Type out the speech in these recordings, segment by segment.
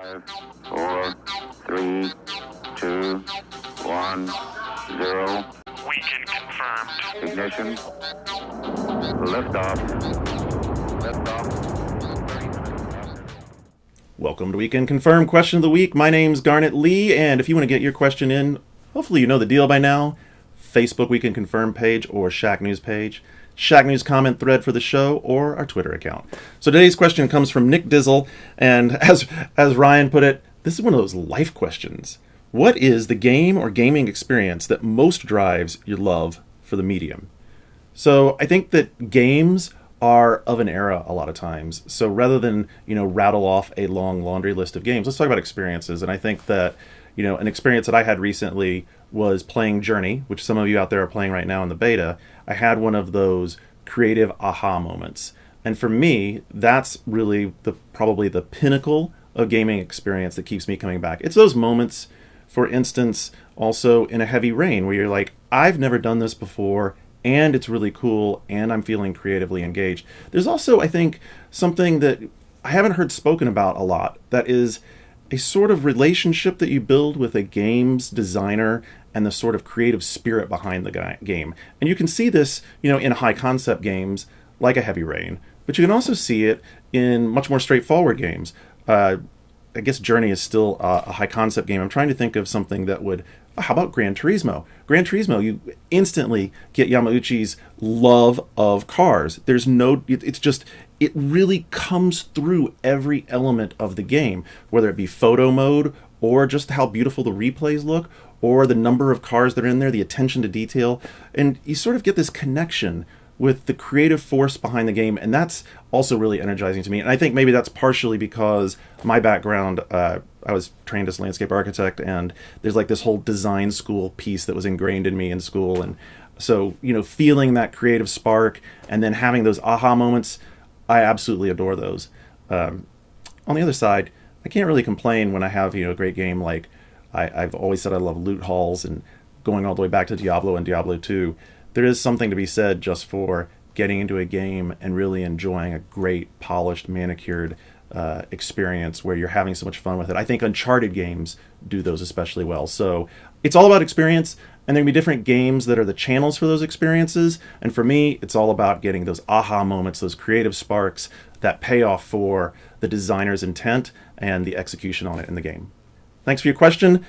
5, 4, 3, 2, 1, 0. Weekend confirmed. Ignition. Liftoff. Liftoff. Welcome to Weekend Confirmed Question of the Week. My name's Garnett Lee, and if you want to get your question in, hopefully you know the deal by now. Facebook Weekend Confirmed page or Shack News page. Shack News comment thread for the show, or our Twitter account. So today's question comes from Nick Dizzle, and as Ryan put it, this is one of those life questions. What is the game or gaming experience that most drives your love for the medium? So I think that games are of an era a lot of times. So rather than, rattle off a long laundry list of games, let's talk about experiences. And I think that, an experience that I had recently was playing Journey, which some of you out there are playing right now in the beta. I had one of those creative aha moments. And for me, that's really probably the pinnacle of gaming experience that keeps me coming back. It's those moments, for instance, also in a heavy rain, where you're like, I've never done this before, and it's really cool, and I'm feeling creatively engaged. There's also, I think, something that I haven't heard spoken about a lot, that is a sort of relationship that you build with a game's designer and the sort of creative spirit behind the game. And you can see this, in high concept games like a Heavy Rain, but you can also see it in much more straightforward games. I guess Journey is still a high concept game. I'm trying to think of something that would, how about Gran Turismo? Gran Turismo, you instantly get Yamauchi's love of cars. It really comes through every element of the game, whether it be photo mode or just how beautiful the replays look, or the number of cars that are in there, the attention to detail. And you sort of get this connection with the creative force behind the game, and that's also really energizing to me. And I think maybe that's partially because my background, I was trained as a landscape architect, and there's like this whole design school piece that was ingrained in me in school. And so, feeling that creative spark and then having those aha moments, I absolutely adore those. On the other side, I can't really complain when I have, a great game like I've always said I love loot halls, and going all the way back to Diablo and Diablo 2. There is something to be said just for getting into a game and really enjoying a great, polished, manicured experience where you're having so much fun with it. I think Uncharted games do those especially well. So it's all about experience, and there can be different games that are the channels for those experiences. And for me, it's all about getting those aha moments, those creative sparks that pay off for the designer's intent and the execution on it in the game. Thanks for your question,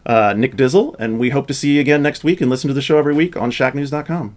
Nick Dizzle, and we hope to see you again next week and listen to the show every week on shacknews.com.